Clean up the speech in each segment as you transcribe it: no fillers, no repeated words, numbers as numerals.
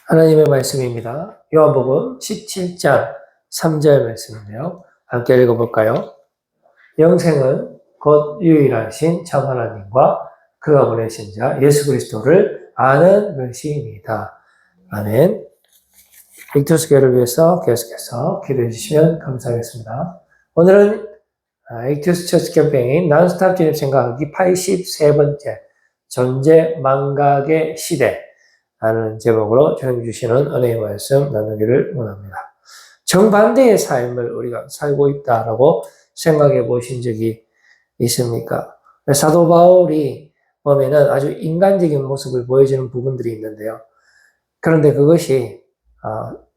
하나님의 말씀입니다. 요한복음 17장 3절 말씀인데요. 함께 읽어볼까요? 영생은 곧 유일하신 참 하나님과 그가 보내신 자 예수 그리스도를 아는 것이니이다. 아멘. 빅토스 교회를 위해서 계속해서 기도해 주시면 감사하겠습니다. 오늘은 빅토스 처치 캠페인 난스탑 주님 생각하기 83번째 존재 망각의 시대 라는 제목으로 주님 주시는 은혜의 말씀 나누기를 원합니다. 정반대의 삶을 우리가 살고 있다라고 생각해 보신 적이 있습니까? 사도 바울이 보면은 아주 인간적인 모습을 보여주는 부분들이 있는데요. 그런데 그것이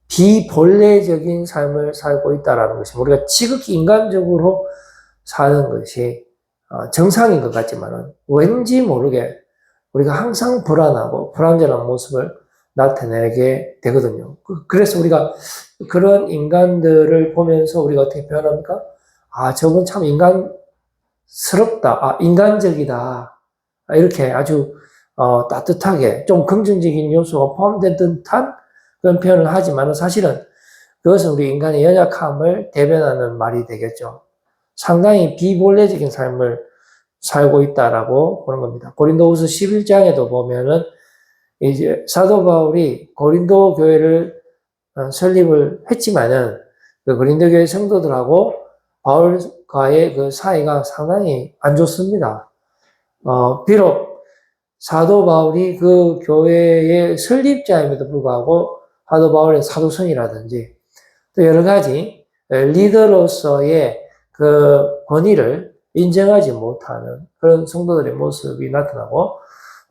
비본래적인 삶을 살고 있다라는 것이 우리가 지극히 인간적으로 사는 것이 정상인 것 같지만은 왠지 모르게 우리가 항상 불안하고 불안전한 모습을 나타내게 되거든요. 그래서 우리가 그런 인간들을 보면서 우리가 어떻게 표현합니까? 저건 참 인간스럽다. 인간적이다. 이렇게 아주 따뜻하게 좀 긍정적인 요소가 포함된 듯한 그런 표현을 하지만 사실은 그것은 우리 인간의 연약함을 대변하는 말이 되겠죠. 상당히 비본래적인 삶을 살고 있다라고 보는 겁니다. 고린도후서 11장에도 보면은 이제 사도 바울이 고린도 교회를 설립을 했지만은 그 고린도 교회 성도들하고 바울과의 그 사이가 상당히 안 좋습니다. 비록 사도 바울이 그 교회의 설립자임에도 불구하고 사도 바울의 사도성이라든지 또 여러 가지 리더로서의 그 권위를 인정하지 못하는 그런 성도들의 모습이 나타나고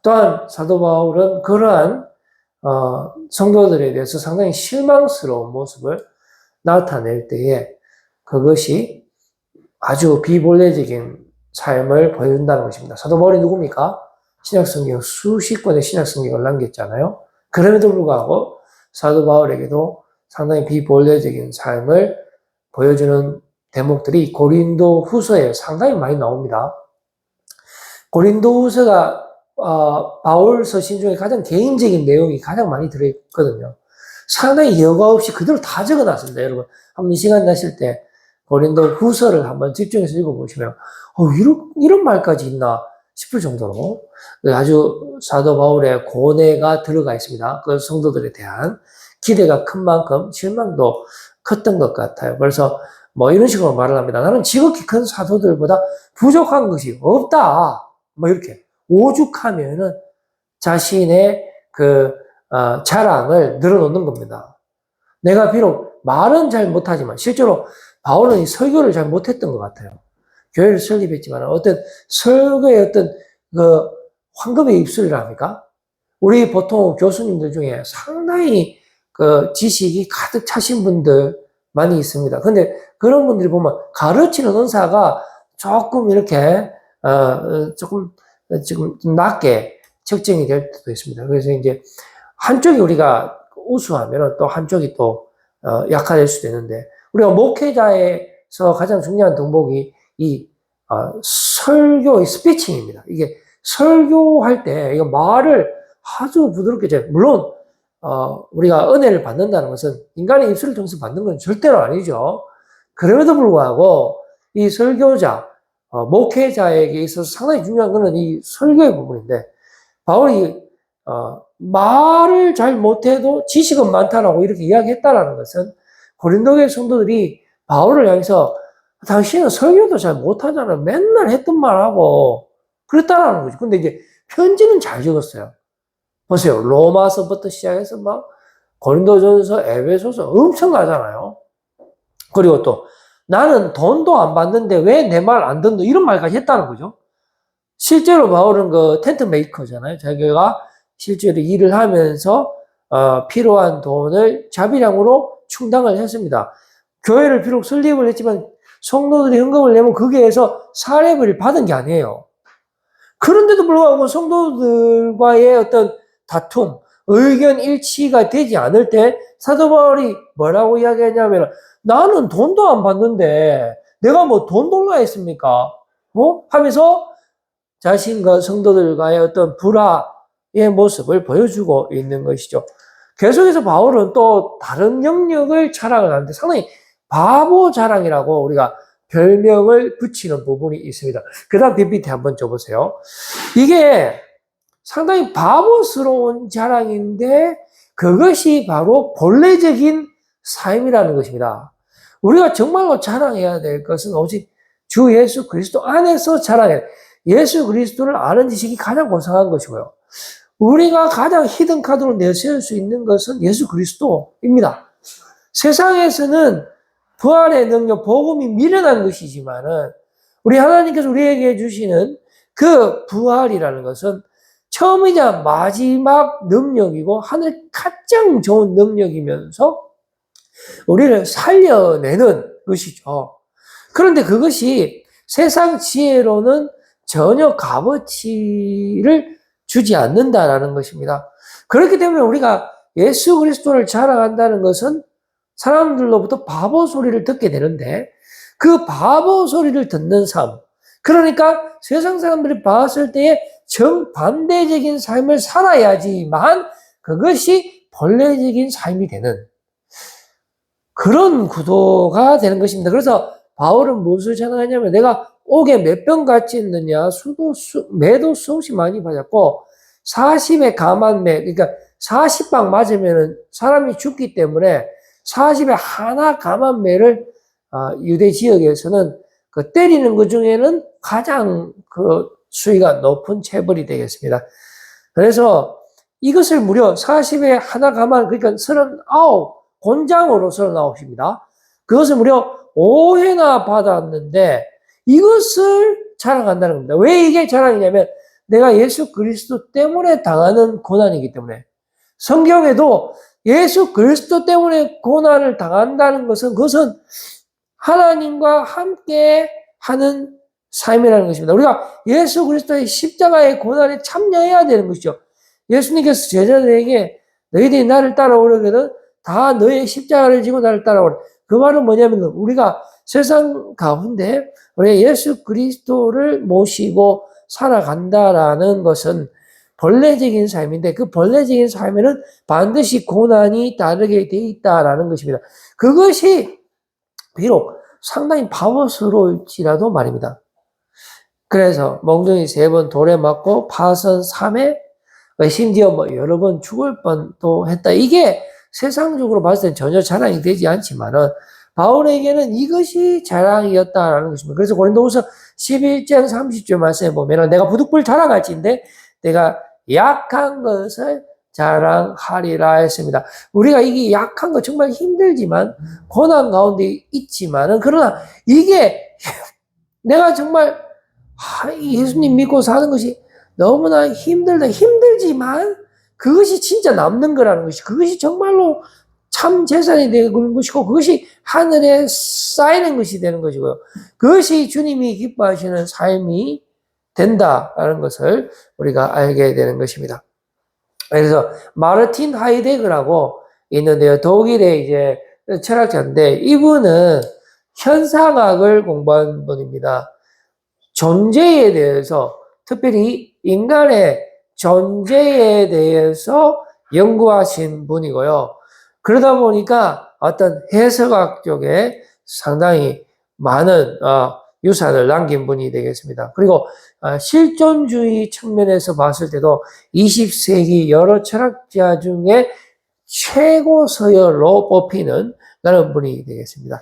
또한 사도 바울은 그러한 성도들에 대해서 상당히 실망스러운 모습을 나타낼 때에 그것이 아주 비본래적인 삶을 보여준다는 것입니다. 사도 바울이 누굽니까? 신약성경 수십 권의 신약성경을 남겼잖아요. 그럼에도 불구하고 사도 바울에게도 상당히 비본래적인 삶을 보여주는 대목들이 고린도 후서에 상당히 많이 나옵니다. 고린도 후서가 바울 서신 중에 가장 개인적인 내용이 가장 많이 들어있거든요. 상당히 여과 없이 그대로 다 적어놨습니다. 여러분 한번 시간 나실 때 고린도 후서를 한번 집중해서 읽어보시면 이런 말까지 있나 싶을 정도로 아주 사도 바울의 고뇌가 들어가 있습니다. 그 성도들에 대한 기대가 큰 만큼 실망도 컸던 것 같아요. 그래서 이런 식으로 말을 합니다. 나는 지극히 큰 사도들보다 부족한 것이 없다. 이렇게 오죽하면은 자신의 자랑을 늘어놓는 겁니다. 내가 비록 말은 잘 못하지만 실제로 바울은 이 설교를 잘 못했던 것 같아요. 교회를 설립했지만 어떤 설교의 어떤 황금의 입술이라 합니까? 우리 보통 교수님들 중에 상당히 지식이 가득 차신 분들 많이 있습니다. 근데 그런 분들이 보면 가르치는 은사가 조금 이렇게 조금 낮게 측정이 될 때도 있습니다. 그래서 이제 한쪽이 우리가 우수하면 또 한쪽이 또 약화될 수도 있는데 우리가 목회자에서 가장 중요한 덕목이 이 설교의 스피칭입니다. 이게 설교할 때 이거 말을 아주 부드럽게 물론 우리가 은혜를 받는다는 것은 인간의 입술을 통해서 받는 건 절대로 아니죠. 그럼에도 불구하고 이 설교자, 목회자에게 있어서 상당히 중요한 것은 이 설교의 부분인데 바울이 말을 잘 못해도 지식은 많다라고 이렇게 이야기했다라는 것은 고린도교의 성도들이 바울을 향해서 당신은 설교도 잘 못하잖아. 맨날 했던 말하고 그랬다라는 거죠. 근데 이제 편지는 잘 적었어요. 보세요. 로마서부터 시작해서 고린도전서, 에베소서 엄청나잖아요. 그리고 또 나는 돈도 안 받는데 왜 내 말 안 듣노? 이런 말까지 했다는 거죠. 실제로 바울은 텐트 메이커잖아요. 자기가 실제로 일을 하면서 필요한 돈을 자비량으로 충당을 했습니다. 교회를 비록 설립을 했지만 성도들이 헌금을 내면 거기에서 사례비를 받은 게 아니에요. 그런데도 불구하고 성도들과의 어떤 다툼, 의견 일치가 되지 않을 때 사도 바울이 뭐라고 이야기하냐면 나는 돈도 안 받는데 내가 돈 돌라 했습니까? 하면서 자신과 성도들과의 어떤 불화의 모습을 보여주고 있는 것이죠. 계속해서 바울은 또 다른 영역을 자랑을 하는데 상당히 바보 자랑이라고 우리가 별명을 붙이는 부분이 있습니다. 그 다음 PPT 한번 줘보세요. 이게 상당히 바보스러운 자랑인데 그것이 바로 본래적인 삶이라는 것입니다. 우리가 정말로 자랑해야 될 것은 오직 주 예수 그리스도 안에서 자랑해야 돼. 예수 그리스도를 아는 지식이 가장 고상한 것이고요. 우리가 가장 히든 카드로 내세울 수 있는 것은 예수 그리스도입니다. 세상에서는 부활의 능력, 복음이 미련한 것이지만은 우리 하나님께서 우리에게 주시는 그 부활이라는 것은 처음이자 마지막 능력이고 하늘 가장 좋은 능력이면서 우리를 살려내는 것이죠. 그런데 그것이 세상 지혜로는 전혀 값어치를 주지 않는다라는 것입니다. 그렇기 때문에 우리가 예수 그리스도를 자랑한다는 것은 사람들로부터 바보 소리를 듣게 되는데 그 바보 소리를 듣는 삶, 그러니까 세상 사람들이 봤을 때에 정반대적인 삶을 살아야지만 그것이 본래적인 삶이 되는 그런 구도가 되는 것입니다. 그래서 바울은 무엇을 자랑하냐면 내가 옥에 몇 병 같이 있느냐, 매도 수없이 많이 맞았고 40에 감한 매, 그러니까 40방 맞으면 사람이 죽기 때문에 40에 하나 감한 매를 유대 지역에서는 그 때리는 것 중에는 가장 그 수위가 높은 체벌이 되겠습니다. 그래서 이것을 무려 40에 하나 감한, 그러니까 39, 곤장으로 39입니다. 그것을 무려 5회나 받았는데 이것을 자랑한다는 겁니다. 왜 이게 자랑이냐면 내가 예수 그리스도 때문에 당하는 고난이기 때문에. 성경에도 예수 그리스도 때문에 고난을 당한다는 것은 그것은 하나님과 함께 하는 삶이라는 것입니다. 우리가 예수 그리스도의 십자가의 고난에 참여해야 되는 것이죠. 예수님께서 제자들에게 너희들이 나를 따라오려거든 다 너의 십자가를 지고 나를 따라오라. 그 말은 뭐냐면 우리가 세상 가운데 우리 예수 그리스도를 모시고 살아간다라는 것은 본래적인 삶인데 그 본래적인 삶에는 반드시 고난이 따르게 돼 있다라는 것입니다. 그것이 비록 상당히 바보스러울지라도 말입니다. 그래서 몽둥이 3번 돌에 맞고 파선 3회 심지어 뭐 여러 번 죽을 뻔도 했다. 이게 세상적으로 봤을 땐 전혀 자랑이 되지 않지만은 바울에게는 이것이 자랑이었다라는 것입니다. 그래서 고린도후서 11장 30절 말씀에 보면은 내가 부득불 자랑할지인데 내가 약한 것을 자랑하리라 했습니다. 우리가 이게 약한 거 정말 힘들지만 고난 가운데 있지만은 그러나 이게 내가 정말 예수님 믿고 사는 것이 너무나 힘들지만 그것이 진짜 남는 거라는 것이 그것이 정말로 참 재산이 되는 것이고 그것이 하늘에 쌓이는 것이 되는 것이고요. 그것이 주님이 기뻐하시는 삶이 된다라는 것을 우리가 알게 되는 것입니다. 그래서 마르틴 하이데거라고 있는데요. 독일의 이제 철학자인데 이분은 현상학을 공부한 분입니다. 존재에 대해서 특별히 인간의 존재에 대해서 연구하신 분이고요. 그러다 보니까 어떤 해석학 쪽에 상당히 많은 유산을 남긴 분이 되겠습니다. 그리고 실존주의 측면에서 봤을 때도 20세기 여러 철학자 중에 최고 서열로 뽑히는 그런 분이 되겠습니다.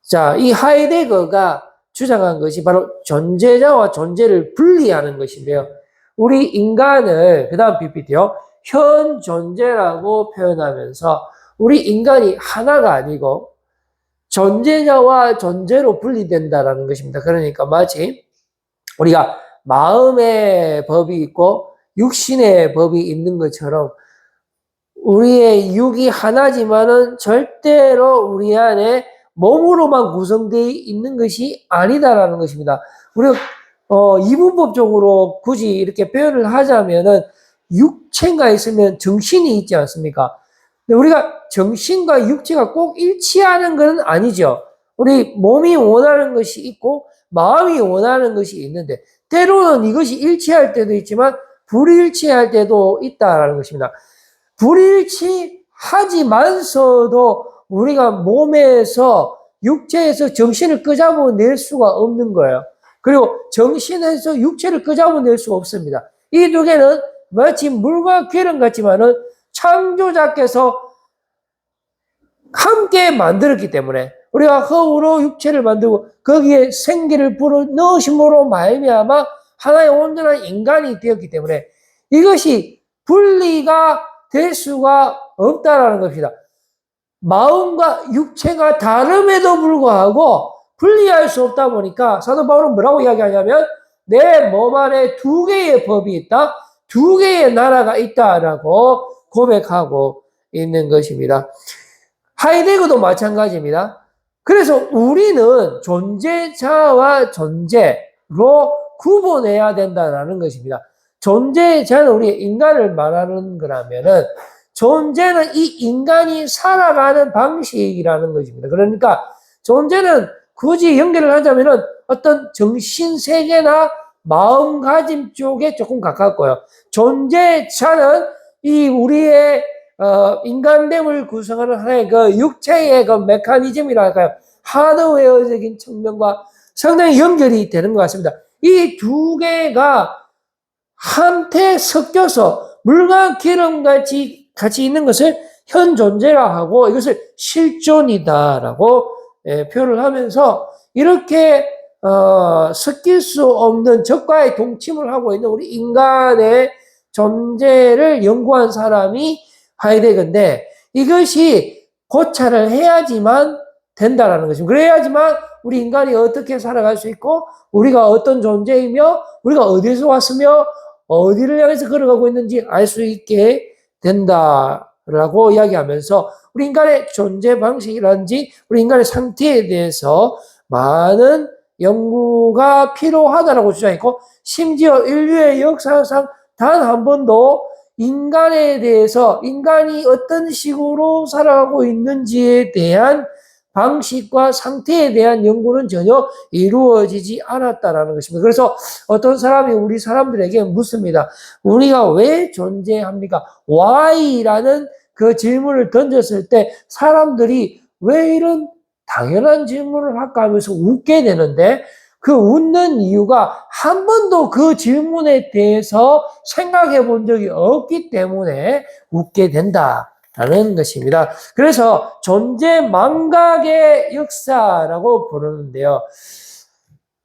자, 이 하이데거가 주장한 것이 바로 존재자와 존재를 분리하는 것인데요. 우리 인간을, 그 다음 PPT요. 현 존재라고 표현하면서 우리 인간이 하나가 아니고 존재자와 존재로 분리된다라는 것입니다. 그러니까 마치 우리가 마음의 법이 있고 육신의 법이 있는 것처럼 우리의 육이 하나지만은 절대로 우리 안에 몸으로만 구성되어 있는 것이 아니다라는 것입니다. 우리가 이분법적으로 굳이 이렇게 표현을 하자면은 육체가 있으면 정신이 있지 않습니까? 근데 우리가 정신과 육체가 꼭 일치하는 것은 아니죠. 우리 몸이 원하는 것이 있고 마음이 원하는 것이 있는데 때로는 이것이 일치할 때도 있지만 불일치할 때도 있다라는 것입니다. 불일치하지만서도 우리가 몸에서 육체에서 정신을 끄잡아낼 수가 없는 거예요. 그리고 정신에서 육체를 끄잡아낼 수가 없습니다. 이 두 개는 마치 물과 기름 같지만은 창조자께서 함께 만들었기 때문에 우리가 흙으로 육체를 만들고 거기에 생기를 불어 넣으심으로 말미암아 하나의 온전한 인간이 되었기 때문에 이것이 분리가 될 수가 없다라는 것입니다. 마음과 육체가 다름에도 불구하고 분리할 수 없다 보니까 사도 바울은 뭐라고 이야기하냐면 내 몸 안에 두 개의 법이 있다. 두 개의 나라가 있다라고 고백하고 있는 것입니다. 하이데거도 마찬가지입니다. 그래서 우리는 존재자와 존재로 구분해야 된다는 것입니다. 존재자는 우리 인간을 말하는 거라면은 존재는 이 인간이 살아가는 방식이라는 것입니다. 그러니까 존재는 굳이 연결을 하자면은 어떤 정신세계나 마음가짐 쪽에 조금 가깝고요. 존재자는 이 우리의 인간됨을 구성하는 하나의 그 육체의 그 메커니즘이랄까요. 하드웨어적인 측면과 상당히 연결이 되는 것 같습니다. 이 두 개가 한테 섞여서 물과 기름같이 같이 있는 것을 현 존재라 하고 이것을 실존이다라고 표현을 하면서 이렇게 섞일 수 없는 적과의 동침을 하고 있는 우리 인간의 존재를 연구한 사람이 하이데거인데 이것이 고찰을 해야지만 된다라는 것입니다. 그래야지만 우리 인간이 어떻게 살아갈 수 있고 우리가 어떤 존재이며 우리가 어디서 왔으며 어디를 향해서 걸어가고 있는지 알 수 있게 된다라고 이야기하면서 우리 인간의 존재 방식이라든지 우리 인간의 상태에 대해서 많은 연구가 필요하다라고 주장했고 심지어 인류의 역사상 단 한 번도 인간에 대해서 인간이 어떤 식으로 살아가고 있는지에 대한 방식과 상태에 대한 연구는 전혀 이루어지지 않았다라는 것입니다. 그래서 어떤 사람이 우리 사람들에게 묻습니다. 우리가 왜 존재합니까? Why라는 그 질문을 던졌을 때 사람들이 왜 이런 당연한 질문을 할까 하면서 웃게 되는데 그 웃는 이유가 한 번도 그 질문에 대해서 생각해 본 적이 없기 때문에 웃게 된다라는 것입니다. 그래서 존재 망각의 역사라고 부르는데요.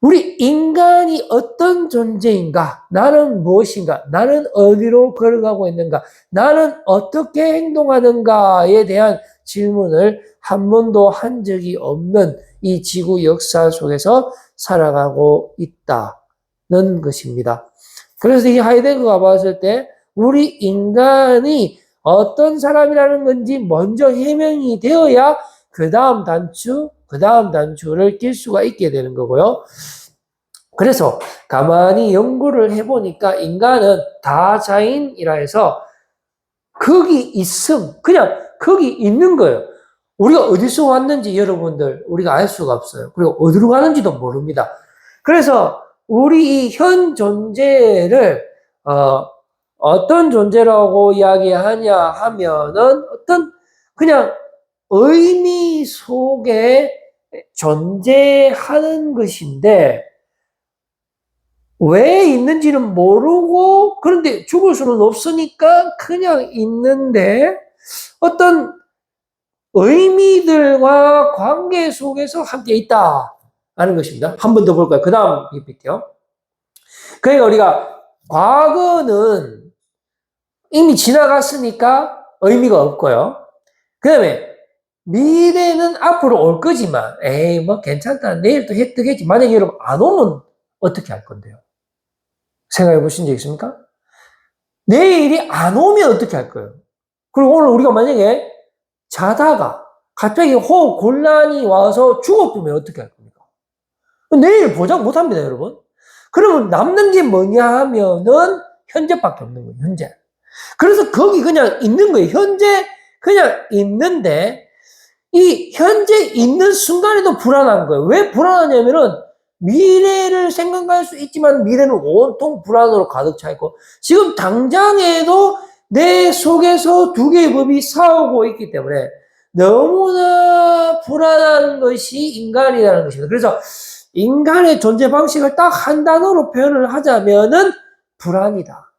우리 인간이 어떤 존재인가? 나는 무엇인가? 나는 어디로 걸어가고 있는가? 나는 어떻게 행동하는가에 대한 질문을 한 번도 한 적이 없는 이 지구 역사 속에서 살아가고 있다는 것입니다. 그래서 이 하이데거가 봤을 때 우리 인간이 어떤 사람이라는 건지 먼저 해명이 되어야 그 다음 단추를 낄 수가 있게 되는 거고요. 그래서 가만히 연구를 해보니까 인간은 다자인이라 해서 거기 있음, 그냥 거기 있는 거예요. 우리가 어디서 왔는지 여러분들 우리가 알 수가 없어요. 그리고 어디로 가는지도 모릅니다. 그래서 우리 현 존재를 어떤 존재라고 이야기하냐 하면은 어떤 그냥 의미 속에 존재하는 것인데 왜 있는지는 모르고 그런데 죽을 수는 없으니까 그냥 있는데 어떤 의미들과 관계 속에서 함께 있다 하는 것입니다. 한 번 더 볼까요? 그 다음 PPT요. 그러니까 우리가 과거는 이미 지나갔으니까 의미가 없고요. 그 다음에 미래는 앞으로 올 거지만 에이 뭐 괜찮다. 내일 또 해 뜨겠지. 만약에 여러분 안 오면 어떻게 할 건데요? 생각해 보신 적 있습니까? 내일이 안 오면 어떻게 할 거예요? 그리고 오늘 우리가 만약에 자다가 갑자기 호흡 곤란이 와서 죽어보면 어떻게 할 겁니까? 내일 보장 못 합니다, 여러분. 그러면 남는 게 뭐냐 하면은 현재밖에 없는 거예요, 현재. 그래서 거기 그냥 있는 거예요. 현재 그냥 있는데 이 현재 있는 순간에도 불안한 거예요. 왜 불안하냐면은 미래를 생각할 수 있지만 미래는 온통 불안으로 가득 차 있고 지금 당장에도 내 속에서 두 개의 법이 싸우고 있기 때문에 너무나 불안한 것이 인간이라는 것입니다. 그래서 인간의 존재 방식을 딱 한 단어로 표현을 하자면은 불안이다.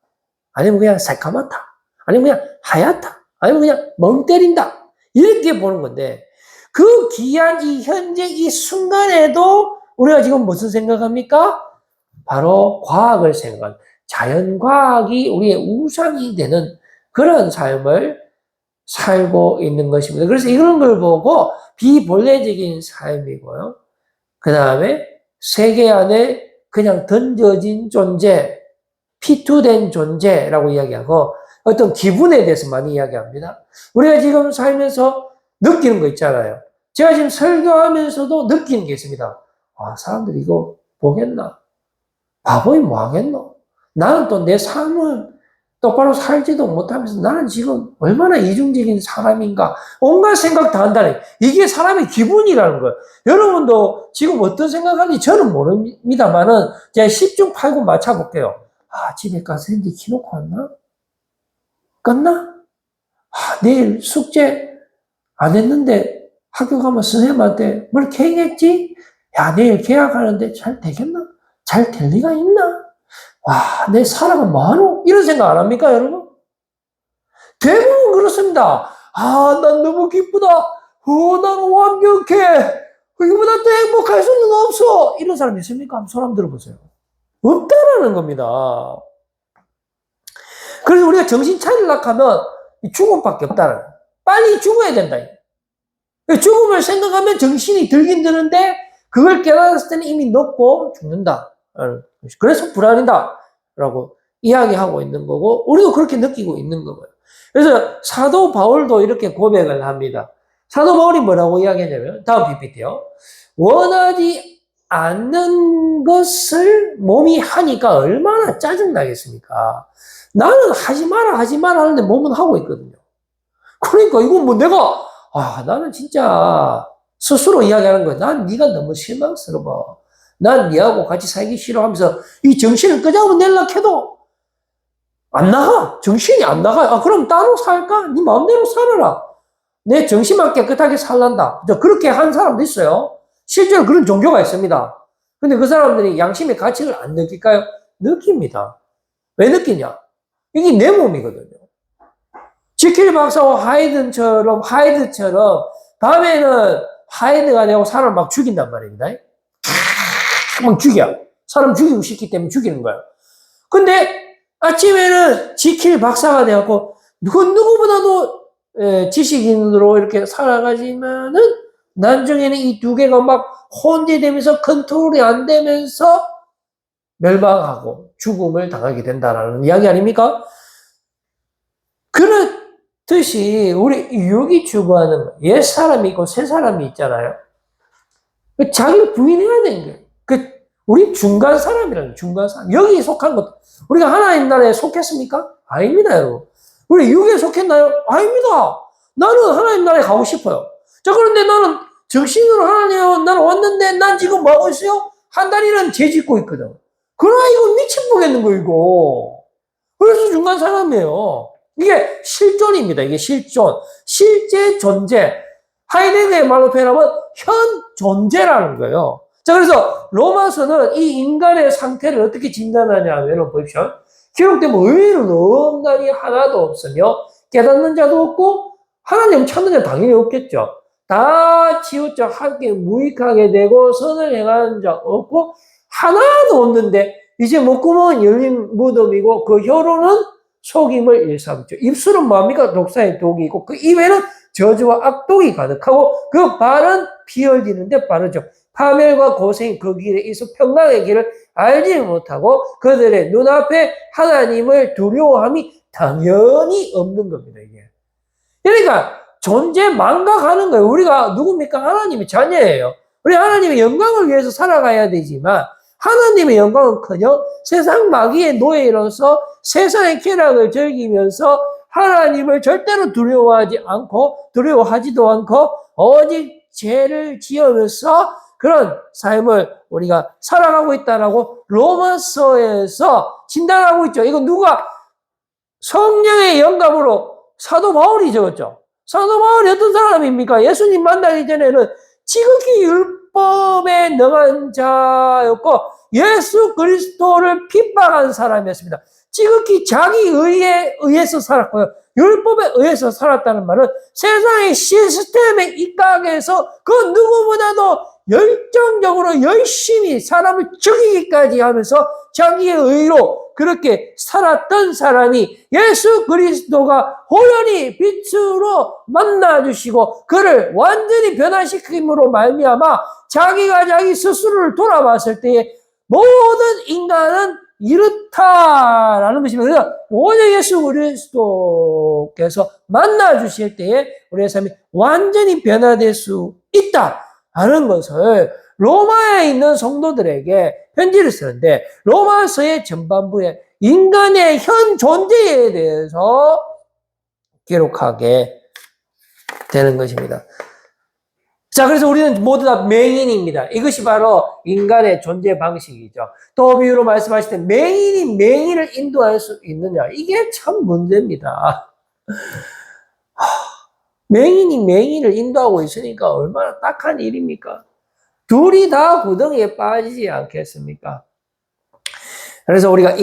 아니면 그냥 새까맣다. 아니면 그냥 하얗다. 아니면 그냥 멍 때린다. 이렇게 보는 건데, 그 귀한 이 현재 이 순간에도 우리가 지금 무슨 생각합니까? 바로 과학을 생각한, 자연과학이 우리의 우상이 되는 그런 삶을 살고 있는 것입니다. 그래서 이런 걸 보고 비본래적인 삶이고요. 그 다음에 세계 안에 그냥 던져진 존재, 피투된 존재라고 이야기하고 어떤 기분에 대해서 많이 이야기합니다. 우리가 지금 살면서 느끼는 거 있잖아요. 제가 지금 설교하면서도 느끼는 게 있습니다. 아, 사람들이 이거 보겠나? 바보이 뭐 하겠노? 나는 또 내 삶을 똑바로 살지도 못하면서 나는 지금 얼마나 이중적인 사람인가? 온갖 생각 다 한다네. 이게 사람의 기분이라는 거예요. 여러분도 지금 어떤 생각하는지 저는 모릅니다만은 제가 10중 8구 맞춰볼게요. 아, 집에 가서 핸디 켜놓고 왔나? 끝나? 아, 내일 숙제 안 했는데 학교 가면 선생님한테 뭘 개행했지? 야, 내일 계약하는데 잘 되겠나? 잘 될 리가 있나? 와, 내 사랑은 뭐하노? 이런 생각 안 합니까, 여러분? 대부분 그렇습니다. 아, 난 너무 기쁘다. 나는 완벽해. 이거보다 더 행복할 수는 없어. 이런 사람 있습니까? 한번 손 한번 들어보세요. 없다라는 겁니다. 그래서 우리가 정신 차리려고 하면 죽음밖에 없다는 거예요. 빨리 죽어야 된다. 죽음을 생각하면 정신이 들긴 드는데 그걸 깨달았을 때는 이미 늦고 죽는다. 그래서 불안이다. 라고 이야기하고 있는 거고 우리도 그렇게 느끼고 있는 거고요. 그래서 사도 바울도 이렇게 고백을 합니다. 사도 바울이 뭐라고 이야기하냐면 다음 PPT요. 원하지 않는 것을 몸이 하니까 얼마나 짜증나겠습니까? 나는 하지 마라 하는데 몸은 하고 있거든요. 그러니까 이건 뭐 내가 나는 진짜 스스로 이야기하는 거야. 난 네가 너무 실망스러워. 난 네하고 같이 살기 싫어하면서 이 정신을 끄잡아 내려고 해도 안 나가. 정신이 안 나가. 그럼 따로 살까? 네 마음대로 살아라. 내 정신만 깨끗하게 살란다. 그렇게 한 사람도 있어요. 실제로 그런 종교가 있습니다. 근데 그 사람들이 양심의 가치를 안 느낄까요? 느낍니다. 왜 느끼냐? 이게 내 몸이거든요. 지킬 박사와 하이드처럼 밤에는 하이드가 되고 사람을 막 죽인단 말입니다. 막 죽여. 사람 죽이고 싶기 때문에 죽이는 거예요. 근데 아침에는 지킬 박사가 되었고 누구보다도 지식인으로 이렇게 살아가지만은 나중에는 이 두 개가 막 혼재되면서 컨트롤이 안 되면서 멸망하고 죽음을 당하게 된다라는 이야기 아닙니까? 그렇듯이 우리 유혹이 추구하는 옛 사람이 있고 새 사람이 있잖아요. 자기를 부인해야 되는 거예요. 우리 중간 사람이라는 중간 사람. 여기에 속한 것. 우리가 하나님 나라에 속했습니까? 아닙니다, 여러분. 우리 육에 속했나요? 아닙니다. 나는 하나님 나라에 가고 싶어요. 자, 그런데 나는 정신으로 하나님 나라 왔는데 난 지금 뭐 하고 있어요? 한 달이는 죄 짓고 있거든. 그러나 이거 미친 보겠는 거, 이거. 그래서 중간 사람이에요. 이게 실존입니다. 이게 실존. 실제 존재. 하이데거의 말로 표현하면 현 존재라는 거예요. 자, 그래서 로마서는 이 인간의 상태를 어떻게 진단하냐 하면 보십시오. 기록되면 의인은 없나니 하나도 없으며 깨닫는 자도 없고 하나님 찾는 자 당연히 없겠죠. 다 치우쳐 함께 무익하게 되고 선을 행하는 자 없고 하나도 없는데 이제 목구멍은 열린 무덤이고 그 혀로는 속임을 일삼죠. 입술은 뭡니까? 독사의 독이 있고 그 입에는 저주와 악독이 가득하고 그 발은 피 흘리는데 빠르죠. 파멸과 고생이 그 길에 있어 평강의 길을 알지 못하고 그들의 눈앞에 하나님을 두려워함이 당연히 없는 겁니다, 이게. 그러니까 존재 망각하는 거예요. 우리가 누굽니까? 하나님의 자녀예요. 우리 하나님의 영광을 위해서 살아가야 되지만 하나님의 영광은커녕 세상 마귀의 노예로서 세상의 쾌락을 즐기면서 하나님을 절대로 두려워하지도 않고 오직 죄를 지으면서 그런 삶을 우리가 살아가고 있다라고 로마서에서 진단하고 있죠. 이거 누가 성령의 영감으로 사도 바울이 적었죠. 사도 바울이 어떤 사람입니까? 예수님 만나기 전에는 지극히 율법에 능한 자였고 예수 그리스도를 핍박한 사람이었습니다. 지극히 자기 의에 의해서 살았고요. 율법에 의해서 살았다는 말은 세상의 시스템에 입각해서 그 누구보다도 열정적으로 열심히 사람을 죽이기까지 하면서 자기의 의로 그렇게 살았던 사람이 예수 그리스도가 호연히 빛으로 만나주시고 그를 완전히 변화시킴으로 말미암아 자기가 자기 스스로를 돌아봤을 때에 모든 인간은 이렇다라는 것입니다. 그래서 오직 예수 그리스도께서 만나주실 때에 우리의 삶이 완전히 변화될 수 있다라는 것을 로마에 있는 성도들에게 편지를 쓰는데 로마서의 전반부에 인간의 현 존재에 대해서 기록하게 되는 것입니다. 자, 그래서 우리는 모두 다 맹인입니다. 이것이 바로 인간의 존재 방식이죠. 또 비유로 말씀하실 때 맹인이 맹인을 인도할 수 있느냐. 이게 참 문제입니다. 맹인이 맹인을 인도하고 있으니까 얼마나 딱한 일입니까? 둘이 다 구덩이에 빠지지 않겠습니까? 그래서 우리가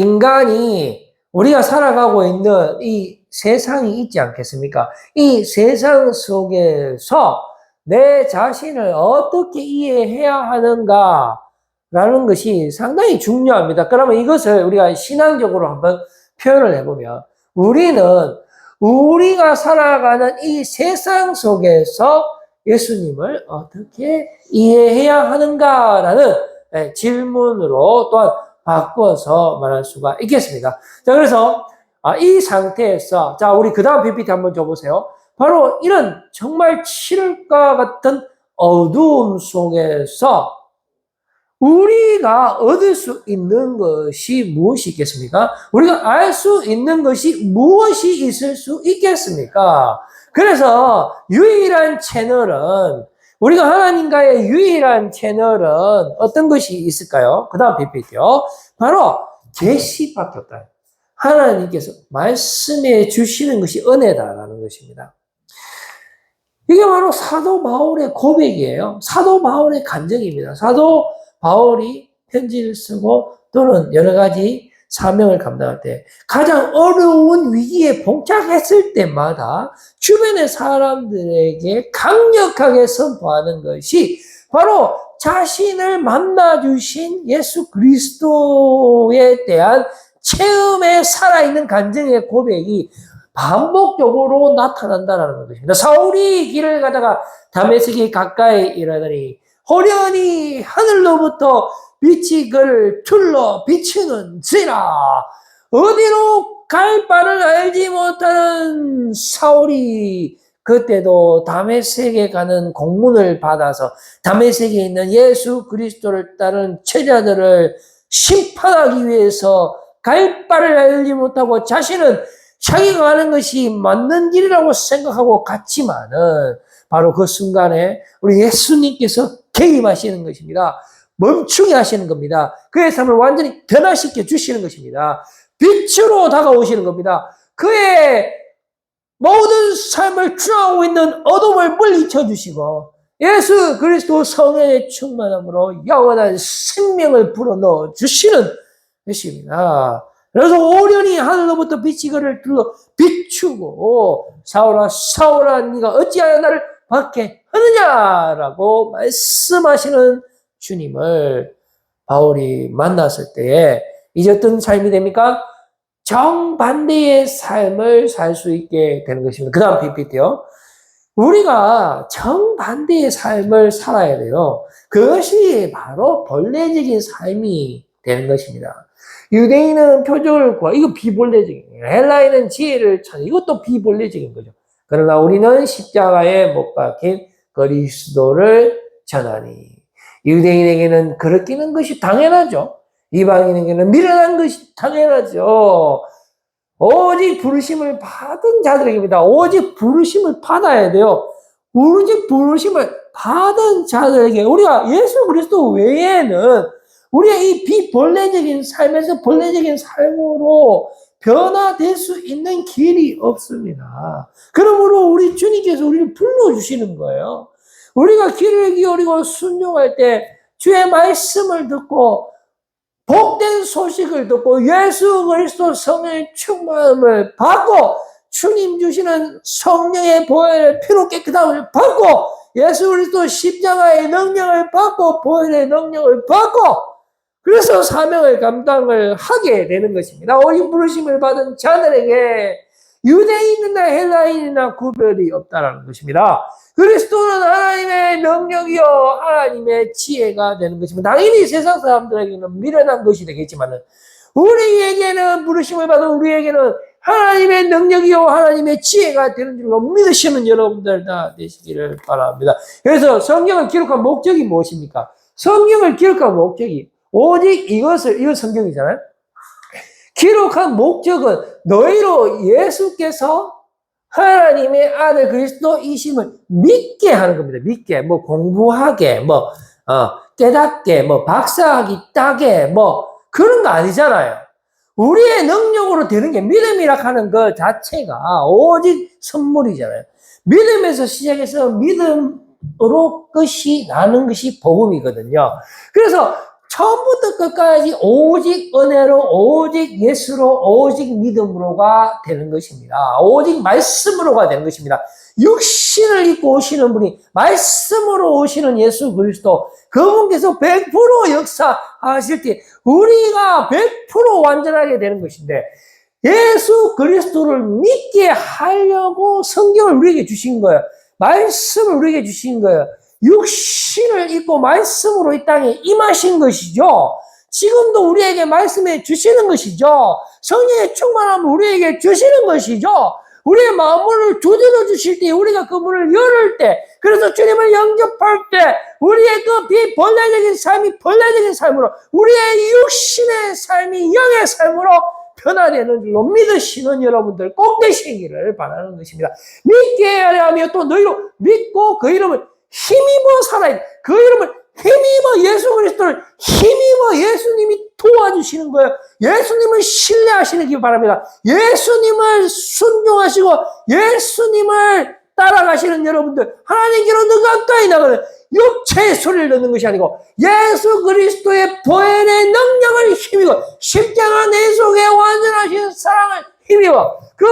살아가고 있는 이 세상이 있지 않겠습니까? 이 세상 속에서 내 자신을 어떻게 이해해야 하는가라는 것이 상당히 중요합니다. 그러면 이것을 우리가 신앙적으로 한번 표현을 해보면 우리가 살아가는 이 세상 속에서 예수님을 어떻게 이해해야 하는가라는 질문으로 또한 바꿔서 말할 수가 있겠습니다. 자, 그래서 이 상태에서 우리 그 다음 PPT 한번 줘보세요. 바로 이런 정말 칠흑과 같은 어두움 속에서 우리가 얻을 수 있는 것이 무엇이 있겠습니까? 우리가 알 수 있는 것이 무엇이 있을 수 있겠습니까? 그래서 우리가 하나님과의 유일한 채널은 어떤 것이 있을까요? 그 다음 PPT요. 바로 계시밖에 없다. 하나님께서 말씀해 주시는 것이 은혜다라는 것입니다. 이게 바로 사도 바울의 고백이에요. 사도 바울의 간증입니다. 사도 바울이 편지를 쓰고 또는 여러 가지 사명을 감당할 때 가장 어려운 위기에 봉착했을 때마다 주변의 사람들에게 강력하게 선포하는 것이 바로 자신을 만나주신 예수 그리스도에 대한 체험에 살아있는 간증의 고백이 반복적으로 나타난다는 것입니다. 사울이 길을 가다가 다메섹에 가까이 이르더니 호련히 하늘로부터 빛이 그를 둘러 비추는지라. 어디로 갈 바를 알지 못하는 사울이 그때도 다메섹에 가는 공문을 받아서 다메섹에 있는 예수 그리스도를 따른 제자들을 심판하기 위해서 갈 바를 알지 못하고 자신은 자기가 가는 것이 맞는 길이라고 생각하고 갔지만은 바로 그 순간에 우리 예수님께서 개입하시는 것입니다. 멈추게 하시는 겁니다. 그의 삶을 완전히 변화시켜 주시는 것입니다. 빛으로 다가오시는 겁니다. 그의 모든 삶을 주하고 있는 어둠을 물리쳐 주시고 예수 그리스도 성령의 충만함으로 영원한 생명을 불어넣어 주시는 것입니다. 그래서 오련히 하늘로부터 빛이 그를 둘러 비추고 사울아 사울아 네가 어찌하여 나를 박해하느냐라고 말씀하시는 주님을 바울이 만났을 때에 이제 어떤 삶이 됩니까? 정반대의 삶을 살 수 있게 되는 것입니다. 그 다음 PPT요. 우리가 정반대의 삶을 살아야 돼요. 그것이 바로 본래적인 삶이 되는 것입니다. 유대인은 표적을 구하, 이거 비본래적인 거예요. 헬라인은 지혜를 찾는, 이것도 비본래적인 거죠. 그러나 우리는 십자가에 못 박힌 그리스도를 전하니. 유대인에게는 거르끼는 것이 당연하죠. 이방인에게는 미련한 것이 당연하죠. 오직 부르심을 받은 자들에게입니다. 오직 부르심을 받아야 돼요. 오직 부르심을 받은 자들에게 우리가 예수 그리스도 외에는 우리의 이 비본래적인 삶에서 본래적인 삶으로 변화될 수 있는 길이 없습니다. 그러므로 우리 주님께서 우리를 불러주시는 거예요. 우리가 귀를 기울이고 순종할 때 주의 말씀을 듣고 복된 소식을 듣고 예수 그리스도 성령의 충만함을 받고 주님 주시는 성령의 보혈의 피로 깨끗함을 받고 예수 그리스도 십자가의 능력을 받고 보혈의 능력을 받고 그래서 사명을 감당을 하게 되는 것입니다. 오직 부르심을 받은 자들에게 유대인이나 헬라인이나 구별이 없다라는 것입니다. 그리스도는 하나님의 능력이요 하나님의 지혜가 되는 것입니다. 당연히 세상 사람들에게는 미련한 것이 되겠지만 우리에게는 부르심을 받은 우리에게는 하나님의 능력이요 하나님의 지혜가 되는 줄로 믿으시는 여러분들 다 되시기를 바랍니다. 그래서 성경을 기록한 목적이 무엇입니까? 성경을 기록한 목적이 오직 이거 성경이잖아요. 기록한 목적은 너희로 예수께서 하나님의 아들 그리스도이심을 믿게 하는 겁니다. 믿게, 공부하게, 깨닫게, 박사학위 따게, 그런 거 아니잖아요. 우리의 능력으로 되는 게 믿음이라 하는 것 자체가 오직 선물이잖아요. 믿음에서 시작해서 믿음으로 끝이 나는 것이 복음이거든요. 그래서 처음부터 끝까지 오직 은혜로, 오직 예수로, 오직 믿음으로가 되는 것입니다. 오직 말씀으로가 되는 것입니다. 육신을 입고 오시는 분이 말씀으로 오시는 예수 그리스도, 그분께서 100% 역사하실 때 우리가 100% 완전하게 되는 것인데 예수 그리스도를 믿게 하려고 성경을 우리에게 주신 거예요. 말씀을 우리에게 주신 거예요. 육신을 입고 말씀으로 이 땅에 임하신 것이죠. 지금도 우리에게 말씀해 주시는 것이죠. 성령의 충만함을 우리에게 주시는 것이죠. 우리의 마음을 두드려 주실 때 우리가 그 문을 열을 때 그래서 주님을 영접할 때 우리의 그 비본래적인 삶이 본래적인 삶으로 우리의 육신의 삶이 영의 삶으로 변화되는 줄로 믿으시는 여러분들 꼭 되시기를 바라는 것입니다. 믿게 하려 또 너희로 믿고 그 이름을 힘입어 살아야 돼. 그 이름을 힘입어 예수 그리스도를 힘입어 예수님이 도와주시는 거예요. 예수님을 신뢰하시기 바랍니다. 예수님을 순종하시고 예수님을 따라가시는 여러분들 하나님께로 더 가까이 나가는 육체의 소리를 듣는 것이 아니고 예수 그리스도의 보혈의 능력을 힘입어 십자가 내 속에 완전하신 사랑을 힘입어 그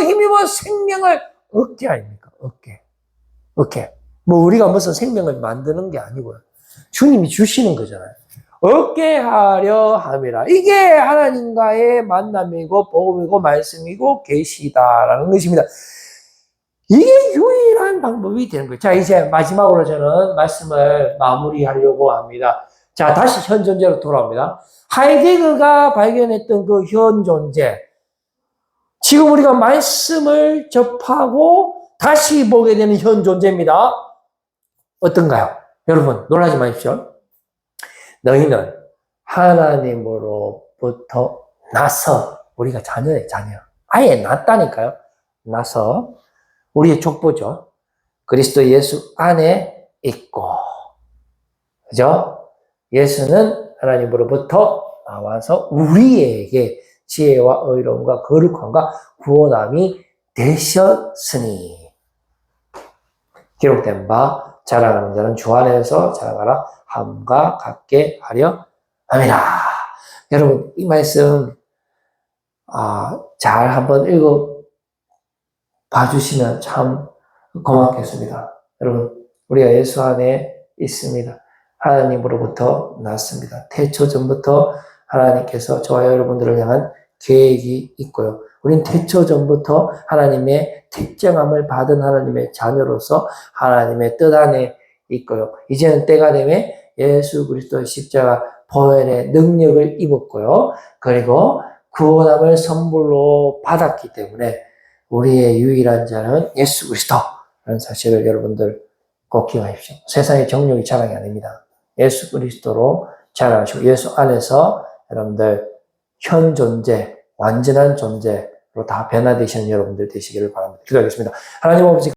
힘입어 생명을 얻게 아닙니까? 얻게. 우리가 무슨 생명을 만드는 게 아니고요. 주님이 주시는 거잖아요. 얻게 하려 함이라. 이게 하나님과의 만남이고 복음이고 말씀이고 계시다라는 것입니다. 이게 유일한 방법이 되는 거예요. 자, 이제 마지막으로 저는 말씀을 마무리하려고 합니다. 자, 다시 현 존재로 돌아옵니다. 하이데거가 발견했던 그 현 존재. 지금 우리가 말씀을 접하고 다시 보게 되는 현 존재입니다. 어떤가요? 여러분, 놀라지 마십시오. 너희는 하나님으로부터 나서, 우리가 자녀예요, 자녀. 아예 낳았다니까요. 나서, 우리의 족보죠. 그리스도 예수 안에 있고, 그죠? 예수는 하나님으로부터 나와서 우리에게 지혜와 의로움과 거룩함과 구원함이 되셨으니, 기록된 바, 자랑하는 자는 주 안에서 자랑하라 함과 같게 하려 함이라. 여러분, 이 말씀 잘 한번 읽어 봐주시면 참 고맙겠습니다. 여러분, 우리가 예수 안에 있습니다. 하나님으로부터 났습니다. 태초 전부터 하나님께서 저와 여러분들을 향한 계획이 있고요. 우린 태초 전부터 하나님의 택정함을 받은 하나님의 자녀로서 하나님의 뜻 안에 있고요. 이제는 때가 되면 예수 그리스도의 십자가 보혈의 능력을 입었고요. 그리고 구원함을 선물로 받았기 때문에 우리의 유일한 자는 예수 그리스도라는 사실을 여러분들 꼭 기억하십시오. 세상의 정욕이 자랑이 아닙니다. 예수 그리스도로 자랑하시고 예수 안에서 여러분들 현 존재, 완전한 존재로 다 변화되시는 여러분들 되시기를 바랍니다. 기도하겠습니다. 하나님 아버지